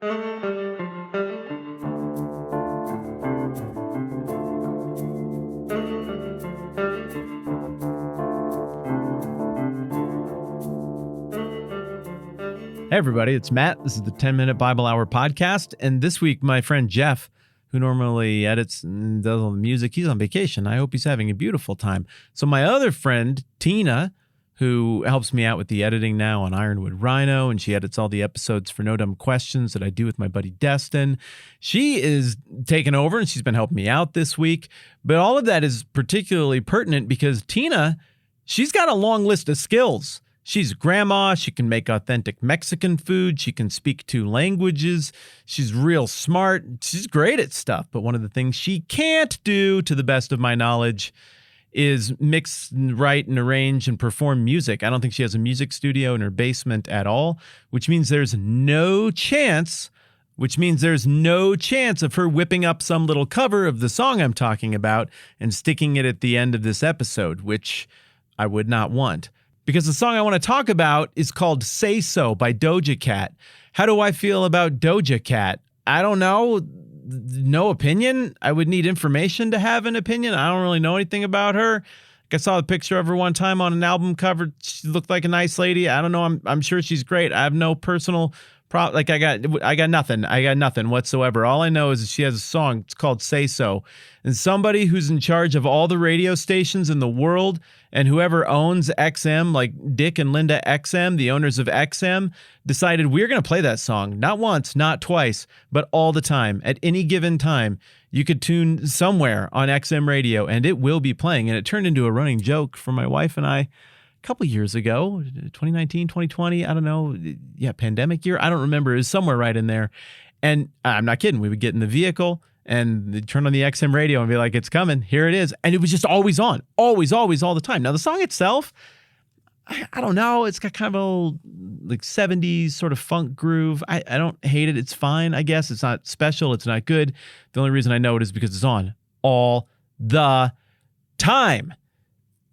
Hey everybody, it's Matt. This is the 10-Minute Bible Hour podcast. And this week, my friend Jeff, who normally edits and does all the music, he's on vacation. I hope he's having a beautiful time. So my other friend, Tina, who helps me out with the editing now on Ironwood Rhino, and she edits all the episodes for No Dumb Questions that I do with my buddy Destin. She is taking over, and she's been helping me out this week. But all of that is particularly pertinent because Tina, she's got a long list of skills. She's grandma. She can make authentic Mexican food. She can speak 2 languages. She's real smart. She's great at stuff. But one of the things she can't do, to the best of my knowledge, is mix, write, and arrange and perform music. I don't think she has a music studio in her basement at all, which means there's no chance of her whipping up some little cover of the song I'm talking about and sticking it at the end of this episode, which I would not want. Because the song I want to talk about is called Say So by Doja Cat. How do I feel about Doja Cat? I don't know. No opinion. I would need information to have an opinion. I don't really know anything about her. I saw a picture of her one time on an album cover. She looked like a nice lady. I don't know. I'm sure she's great. I have no personal I got nothing. I got nothing whatsoever. All I know is she has a song. It's called Say So. And somebody who's in charge of all the radio stations in the world and whoever owns XM, like Dick and Linda XM, the owners of XM, decided we're going to play that song. Not once, not twice, but all the time. At any given time, you could tune somewhere on XM radio and it will be playing. And it turned into a running joke for my wife and I. Couple years ago, 2019, 2020, I don't know. Yeah, pandemic year. I don't remember. It was somewhere right in there. And I'm not kidding. We would get in the vehicle and turn on the XM radio and be like, it's coming. Here it is. And it was just always on. Always, always, all the time. Now, the song itself, I don't know. It's got kind of a like 70s sort of funk groove. I don't hate it. It's fine, I guess. It's not special. It's not good. The only reason I know it is because it's on all the time.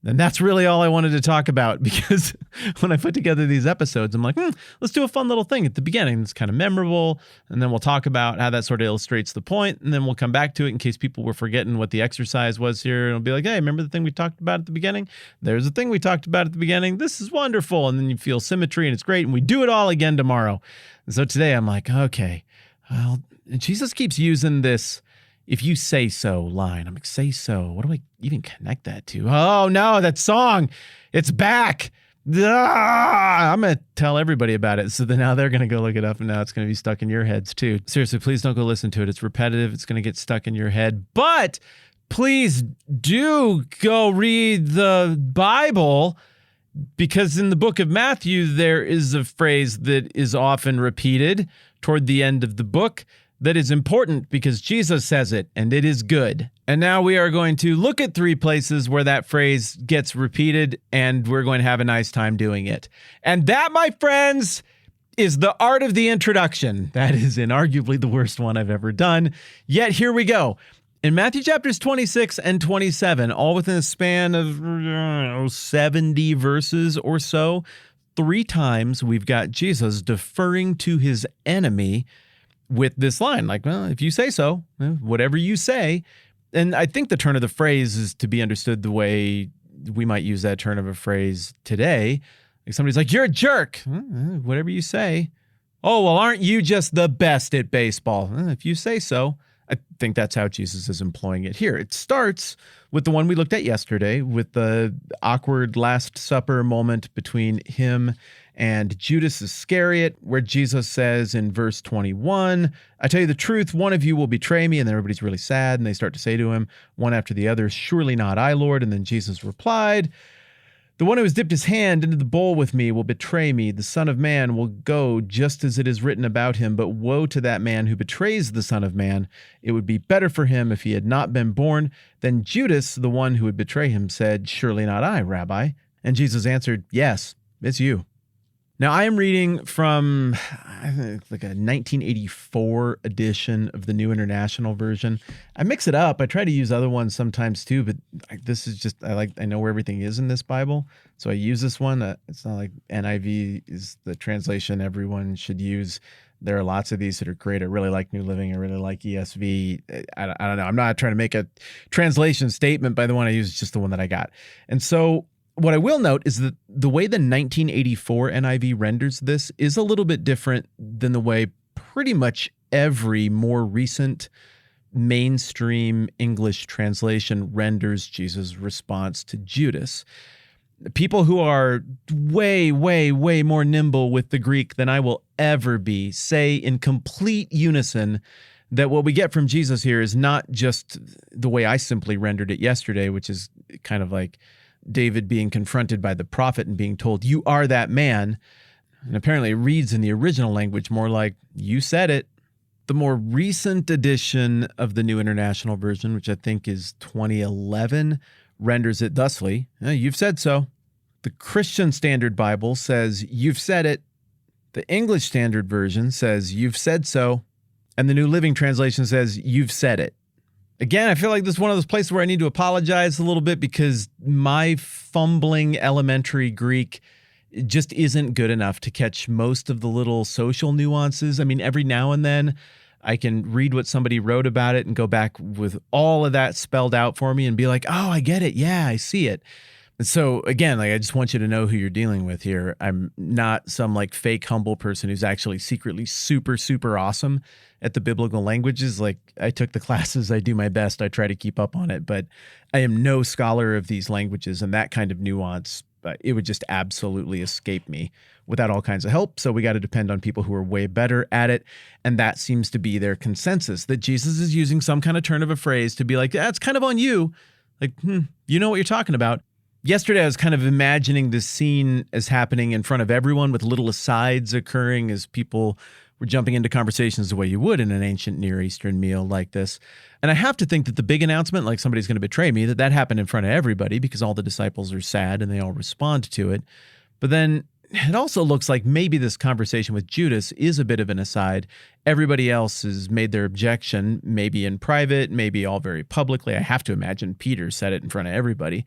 And that's really all I wanted to talk about, because when I put together these episodes, I'm like, let's do a fun little thing at the beginning. It's kind of memorable. And then we'll talk about how that sort of illustrates the point. And then we'll come back to it in case people were forgetting what the exercise was here. And it'll be like, hey, remember the thing we talked about at the beginning? There's a thing we talked about at the beginning. This is wonderful. And then you feel symmetry and it's great. And we do it all again tomorrow. And so today I'm like, okay, well, Jesus keeps using this "if you say so" line. I'm like, say so. What do I even connect that to? Oh no, that song. It's back. I'm going to tell everybody about it. So then now they're going to go look it up and now it's going to be stuck in your heads too. Seriously, please don't go listen to it. It's repetitive. It's going to get stuck in your head. But please do go read the Bible, because in the book of Matthew, there is a phrase that is often repeated toward the end of the book that is important because Jesus says it, and it is good. And now we are going to look at 3 places where that phrase gets repeated, and we're going to have a nice time doing it. And that, my friends, is the art of the introduction. That is inarguably the worst one I've ever done. Yet here we go. In Matthew chapters 26 and 27, all within a span of 70 verses or so, 3 times we've got Jesus deferring to his enemy with this line, like, well, if you say so, whatever you say. And I think the turn of the phrase is to be understood the way we might use that turn of a phrase today. Like somebody's like, you're a jerk. Whatever you say. Oh, well, aren't you just the best at baseball? If you say so. I think that's how Jesus is employing it here. It starts with the one we looked at yesterday, with the awkward Last Supper moment between him and Judas Iscariot, where Jesus says in verse 21, I tell you the truth, one of you will betray me. And then everybody's really sad, and they start to say to him, one after the other, surely not I, Lord. And then Jesus replied, the one who has dipped his hand into the bowl with me will betray me. The Son of Man will go just as it is written about him, but woe to that man who betrays the Son of Man. It would be better for him if he had not been born. Then Judas, the one who would betray him, said, surely not I, Rabbi. And Jesus answered, yes, it's you. Now, I am reading from, I think, like a 1984 edition of the New International Version. I mix it up. I try to use other ones sometimes too, but this is just, I know where everything is in this Bible, so I use this one. It's not like NIV is the translation everyone should use. There are lots of these that are great. I really like New Living. I really like ESV. I don't know. I'm not trying to make a translation statement, but the one I use is just the one that I got. And so what I will note is that the way the 1984 NIV renders this is a little bit different than the way pretty much every more recent mainstream English translation renders Jesus' response to Judas. People who are way, way, way more nimble with the Greek than I will ever be say in complete unison that what we get from Jesus here is not just the way I simply rendered it yesterday, which is kind of like David being confronted by the prophet and being told, "You are that man." And apparently it reads in the original language more like, "You said it." The more recent edition of the New International Version, which I think is 2011, renders it thusly, "You've said so." The Christian Standard Bible says, "You've said it." The English Standard Version says, "You've said so." And the New Living Translation says, "You've said it." Again, I feel like this is one of those places where I need to apologize a little bit because my fumbling elementary Greek just isn't good enough to catch most of the little social nuances. I mean, every now and then I can read what somebody wrote about it and go back with all of that spelled out for me and be like, "Oh, I get it. Yeah, I see it." And so again, like, I just want you to know who you're dealing with here. I'm not some like fake humble person who's actually secretly super, super awesome at the biblical languages. Like, I took the classes, I do my best, I try to keep up on it, but I am no scholar of these languages, and that kind of nuance, it would just absolutely escape me without all kinds of help. So we got to depend on people who are way better at it. And that seems to be their consensus, that Jesus is using some kind of turn of a phrase to be like, "That's kind of on you." Like, you know what you're talking about. Yesterday, I was kind of imagining this scene as happening in front of everyone with little asides occurring as people were jumping into conversations the way you would in an ancient Near Eastern meal like this. And I have to think that the big announcement, like somebody's going to betray me, that happened in front of everybody because all the disciples are sad and they all respond to it. But then it also looks like maybe this conversation with Judas is a bit of an aside. Everybody else has made their objection, maybe in private, maybe all very publicly. I have to imagine Peter said it in front of everybody.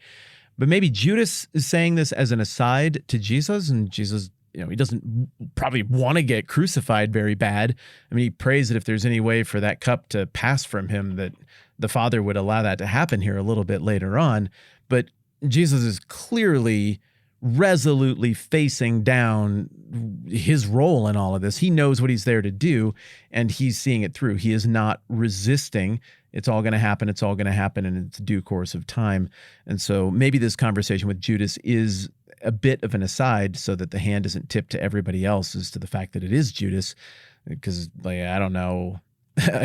But maybe Judas is saying this as an aside to Jesus, and Jesus, he doesn't probably want to get crucified very bad. I mean, he prays that if there's any way for that cup to pass from him, that the Father would allow that to happen here a little bit later on. But Jesus is clearly resolutely facing down his role in all of this. He knows what he's there to do, and he's seeing it through. He is not resisting. It's all going to happen. It's all going to happen in its due course of time. And so maybe this conversation with Judas is a bit of an aside so that the hand isn't tipped to everybody else as to the fact that it is Judas. Because, I don't know,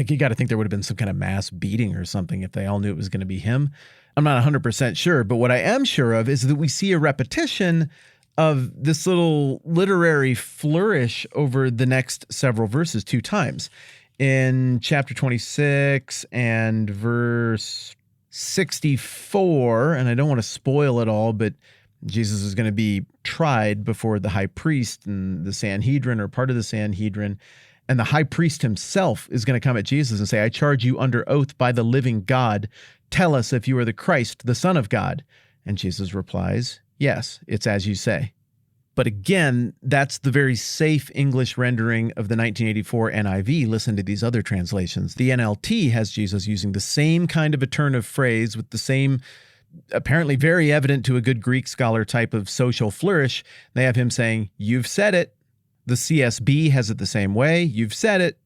you got to think there would have been some kind of mass beating or something if they all knew it was going to be him. I'm not 100% sure, but what I am sure of is that we see a repetition of this little literary flourish over the next several verses 2 times. In chapter 26 and verse 64, and I don't want to spoil it all, but Jesus is going to be tried before the high priest and the Sanhedrin, or part of the Sanhedrin, and the high priest himself is going to come at Jesus and say, "I charge you under oath by the living God. Tell us if you are the Christ, the Son of God." And Jesus replies, "Yes, it's as you say." But again, that's the very safe English rendering of the 1984 NIV. Listen to these other translations. The NLT has Jesus using the same kind of a turn of phrase with the same, apparently very evident to a good Greek scholar, type of social flourish. They have him saying, "You've said it." The CSB has it the same way, "You've said it."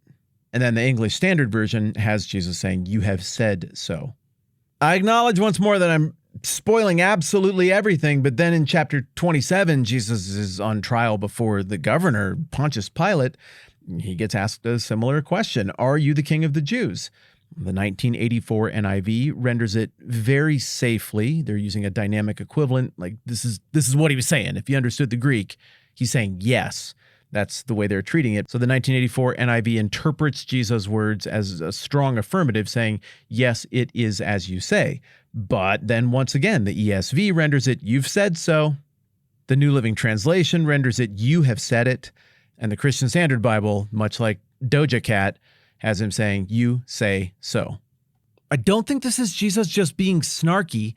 And then the English Standard Version has Jesus saying, "You have said so." I acknowledge once more that I'm spoiling absolutely everything, but then in chapter 27, Jesus is on trial before the governor, Pontius Pilate. He gets asked a similar question, "Are you the king of the Jews?" The 1984 NIV renders it very safely. They're using a dynamic equivalent. Like, this is what he was saying. If you understood the Greek, he's saying yes. That's the way they're treating it. So the 1984 NIV interprets Jesus' words as a strong affirmative, saying, "Yes, it is as you say." But then once again, the ESV renders it, "You've said so." The New Living Translation renders it, "You have said it." And the Christian Standard Bible, much like Doja Cat, has him saying, "You say so." I don't think this is Jesus just being snarky.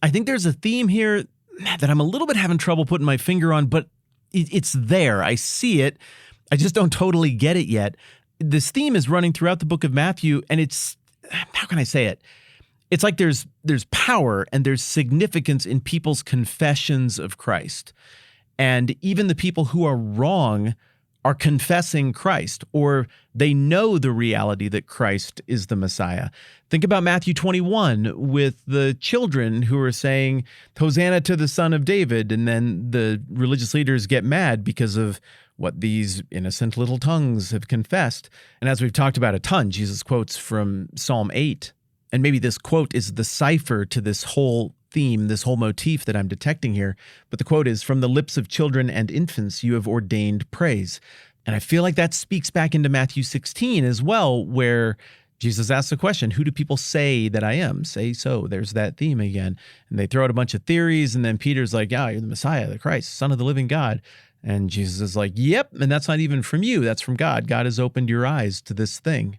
I think there's a theme here that I'm a little bit having trouble putting my finger on, but it's there. I see it. I just don't totally get it yet. This theme is running throughout the book of Matthew, and it's, how can I say it? It's like there's power and there's significance in people's confessions of Christ. And even the people who are wrong are confessing Christ, or they know the reality that Christ is the Messiah. Think about Matthew 21 with the children who are saying, Hosanna to the Son of David, and then the religious leaders get mad because of what these innocent little tongues have confessed. And as we've talked about a ton, Jesus quotes from Psalm 8. And maybe this quote is the cipher to this whole theme, this whole motif that I'm detecting here. But the quote is, "From the lips of children and infants you have ordained praise." And I feel like that speaks back into Matthew 16 as well, where Jesus asks the question, who do people say that I am? Say so. There's that theme again. And they throw out a bunch of theories, and then Peter's like, yeah, you're the Messiah, the Christ, Son of the living God. And Jesus is like, yep, and that's not even from you. That's from God. God has opened your eyes to this thing.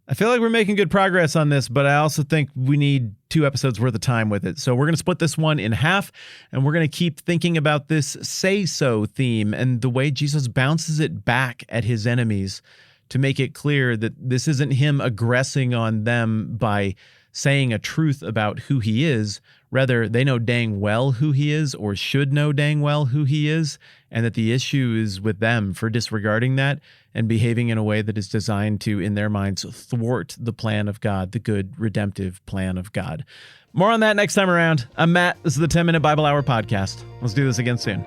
I feel like we're making good progress on this, but I also think we need 2 episodes worth of time with it. So we're going to split this one in half, and we're going to keep thinking about this say-so theme and the way Jesus bounces it back at his enemies to make it clear that this isn't him aggressing on them by saying a truth about who he is. Rather, they know dang well who he is, or should know dang well who he is, and that the issue is with them for disregarding that and behaving in a way that is designed to, in their minds, thwart the plan of God, the good, redemptive plan of God. More on that next time around. I'm Matt. This is the 10-Minute Bible Hour Podcast. Let's do this again soon.